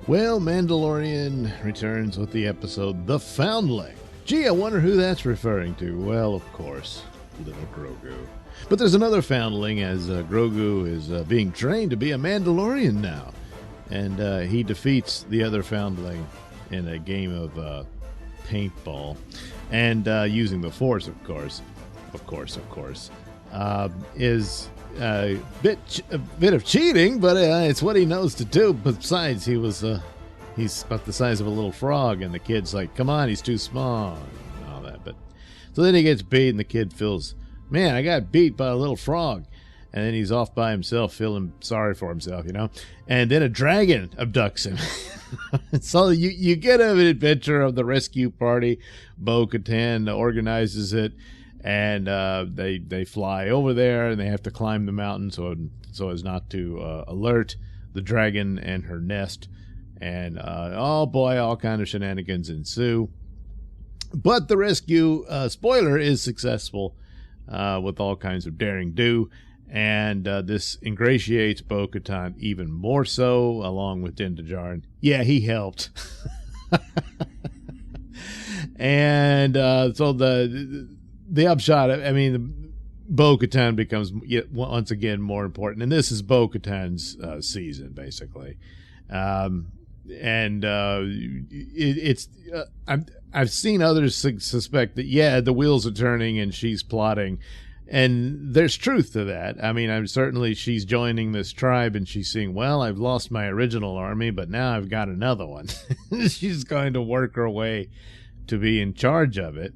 Well, Mandalorian returns with the episode The Foundling. Gee, I wonder who that's referring to. Well, of course, little Grogu. But there's another Foundling as Grogu is being trained to be a Mandalorian now. And he defeats the other Foundling in a game of paintball. And using the Force, of course. Is a bit of cheating, but it's what he knows to do. Besides, he's about the size of a little frog, and the kid's like, come on, he's too small, and all that. But so then he gets beat, and the kid feels, man, I got beat by a little frog. And then he's off by himself, feeling sorry for himself, And then a dragon abducts him. So you get an adventure of the rescue party. Bo-Katan organizes it. And they fly over there, and they have to climb the mountain so as not to alert the dragon and her nest. And oh boy, all kind of shenanigans ensue. But the rescue, spoiler, is successful with all kinds of daring do. And this ingratiates Bo-Katan even more so, along with Din Djarin. Yeah, he helped. And so the upshot, Bo-Katan becomes once again more important, and this is Bo-Katan's season, basically. I've seen others suspect that the wheels are turning and she's plotting, and there's truth to that. I'm certainly she's joining this tribe and she's seeing, well, I've lost my original army, but now I've got another one. She's going to work her way to be in charge of it.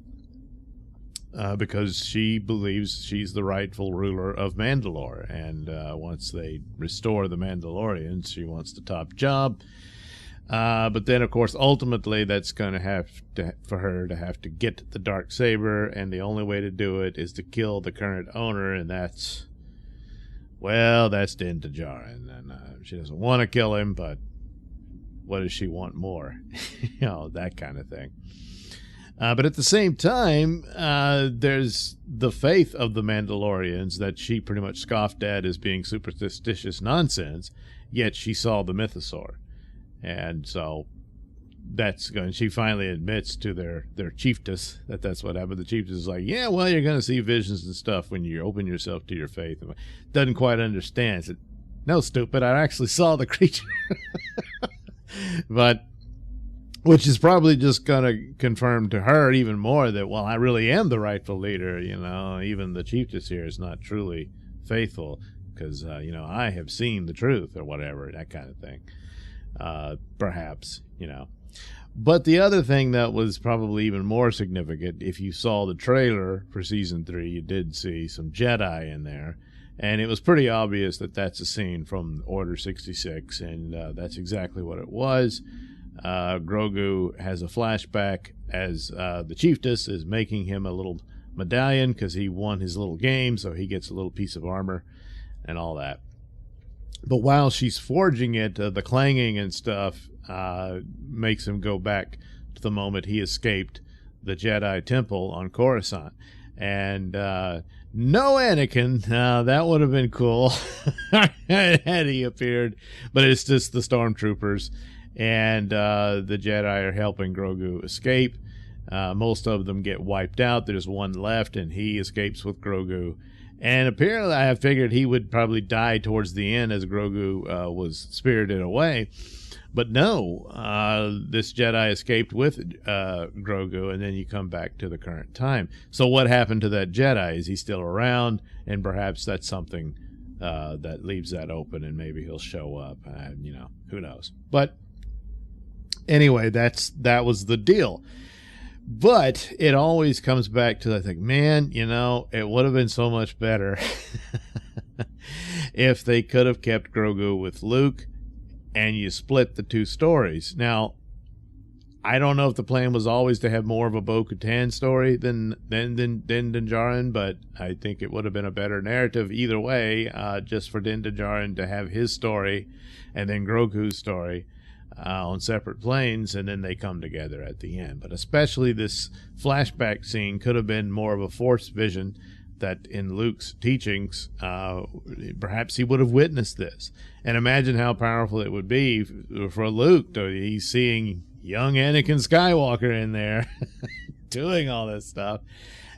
Because she believes she's the rightful ruler of Mandalore. And once they restore the Mandalorians, she wants the top job. But then, of course, ultimately, that's going to have for her to have to get the Darksaber. And the only way to do it is to kill the current owner. And that's Din Djarin. And she doesn't want to kill him, but what does she want more? That kind of thing. But at the same time, there's the faith of the Mandalorians that she pretty much scoffed at as being superstitious nonsense, yet she saw the mythosaur. And so that's going. She finally admits to their chiefess that's what happened. The chiefess is like, yeah, well, you're going to see visions and stuff when you open yourself to your faith. Doesn't quite understand. Said, no, stupid, I actually saw the creature. But which is probably just going to confirm to her even more that, well, I really am the rightful leader. Even the chiefess here is not truly faithful because, I have seen the truth or whatever, that kind of thing. Perhaps. But the other thing that was probably even more significant, if you saw the trailer for Season 3, you did see some Jedi in there. And it was pretty obvious that that's a scene from Order 66, and that's exactly what it was. Grogu has a flashback as the chiefess is making him a little medallion because he won his little game, so he gets a little piece of armor and all that. But while she's forging it, the clanging and stuff makes him go back to the moment he escaped the Jedi Temple on Coruscant. And no Anakin, that would have been cool had he appeared, but it's just the stormtroopers. And the Jedi are helping Grogu escape. Most of them get wiped out. There's one left, and he escapes with Grogu. And apparently, I figured he would probably die towards the end as Grogu was spirited away. But no, this Jedi escaped with Grogu, and then you come back to the current time. So what happened to that Jedi? Is he still around? And perhaps that's something that leaves that open, and maybe he'll show up. Who knows? But anyway, that was the deal. But it always comes back to, I think, man, it would have been so much better if they could have kept Grogu with Luke and you split the two stories. Now, I don't know if the plan was always to have more of a Bo-Katan story than Din Djarin, but I think it would have been a better narrative either way, just for Din Djarin to have his story and then Grogu's story. On separate planes, and then they come together at the end. But especially this flashback scene could have been more of a Force vision that in Luke's teachings, perhaps he would have witnessed this. And imagine how powerful it would be for Luke. He's seeing young Anakin Skywalker in there doing all this stuff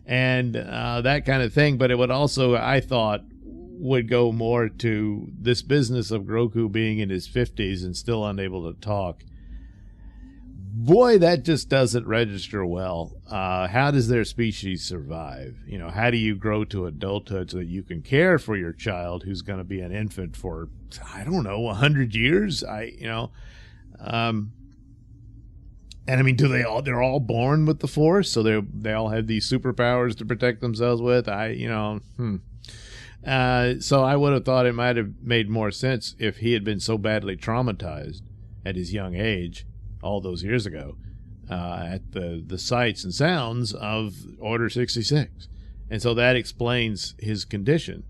and that kind of thing. But it would also, I thought, would go more to this business of Grogu being in his 50s and still unable to talk. Boy, that just doesn't register well. How does their species survive? You know, how do you grow to adulthood so that you can care for your child who's going to be an infant for, I don't know, 100 years? And I mean, they're all born with the Force, so they all have these superpowers to protect themselves with? So I would have thought it might have made more sense if he had been so badly traumatized at his young age, all those years ago, at the sights and sounds of Order 66. And so that explains his condition.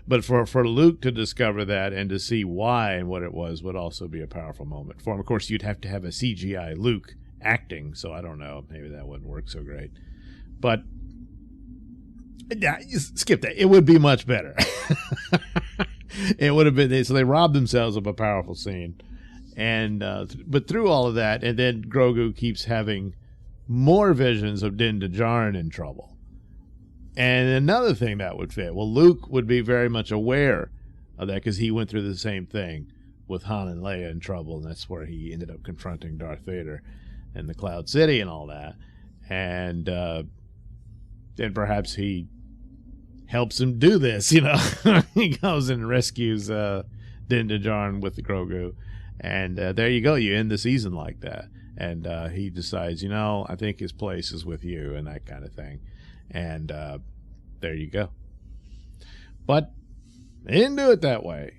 But for Luke to discover that and to see why and what it was would also be a powerful moment for him. Of course, you'd have to have a CGI Luke acting, so I don't know. Maybe that wouldn't work so great. But yeah, skip that. It would be much better. It would have been. So they robbed themselves of a powerful scene. And but through all of that, and then Grogu keeps having more visions of Din Djarin in trouble. And another thing that would fit, well, Luke would be very much aware of that because he went through the same thing with Han and Leia in trouble, and that's where he ended up confronting Darth Vader in the Cloud City and all that. And then perhaps he helps him do this, you know. He goes and rescues Din Djarin with the Grogu. And there you go. You end the season like that. And he decides, I think his place is with you and that kind of thing. And there you go. But they didn't do it that way.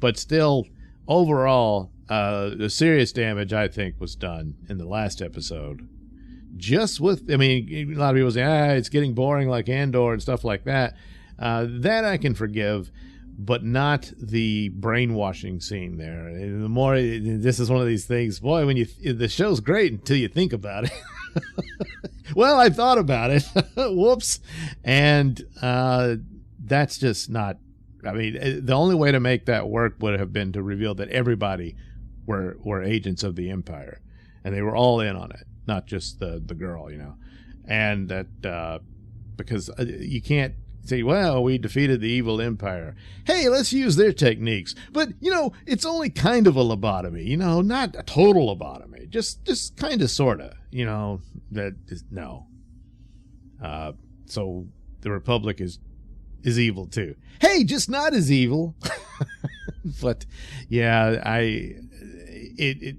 But still, overall, the serious damage, I think, was done in the last episode. Just with, a lot of people say, it's getting boring like Andor and stuff like that. That I can forgive. But not the brainwashing scene there. The more, this is one of these things, boy, the show's great until you think about it. Well, I thought about it. Whoops. And that's just not, the only way to make that work would have been to reveal that everybody were agents of the Empire. And they were all in on it, not just the girl, And that, because you can't say, well, we defeated the evil Empire. Hey, let's use their techniques. But, it's only kind of a lobotomy, not a total lobotomy. Just kind of, sort of, that is, no. So the Republic is evil too. Hey, just not as evil. But, yeah, it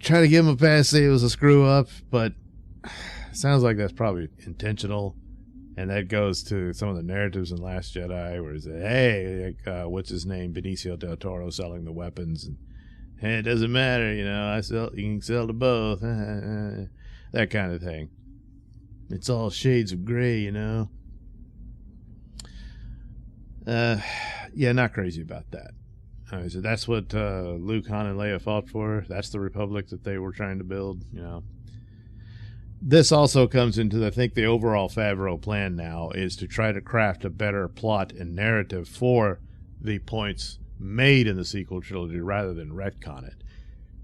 try to give him a pass, say it was a screw up, but it sounds like that's probably intentional. And that goes to some of the narratives in Last Jedi, where it's what's his name, Benicio del Toro selling the weapons, and hey, it doesn't matter, you can sell to both, that kind of thing. It's all shades of gray, Yeah, not crazy about that. So that's what Luke, Han, and Leia fought for. That's the Republic that they were trying to build, This also comes into, I think, the overall Favreau plan now is to try to craft a better plot and narrative for the points made in the sequel trilogy rather than retcon it.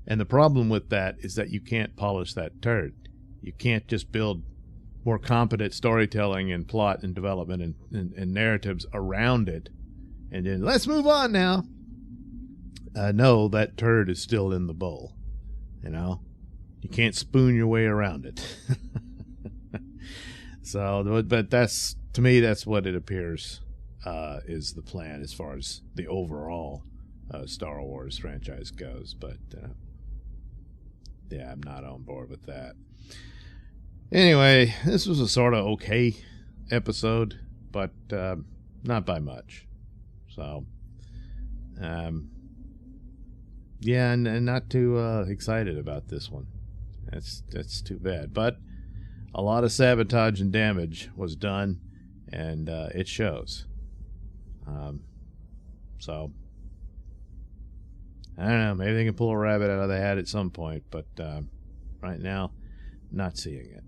And the problem with that is that you can't polish that turd. You can't just build more competent storytelling and plot and development and narratives around it and then let's move on now. No, that turd is still in the bowl, You can't spoon your way around it. So, but that's, to me, that's what it appears is the plan as far as the overall Star Wars franchise goes. But, yeah, I'm not on board with that. Anyway, this was a sort of okay episode, but not by much. So, yeah, and not too excited about this one. That's too bad. But a lot of sabotage and damage was done, and it shows. So I don't know. Maybe they can pull a rabbit out of the hat at some point, but right now, not seeing it.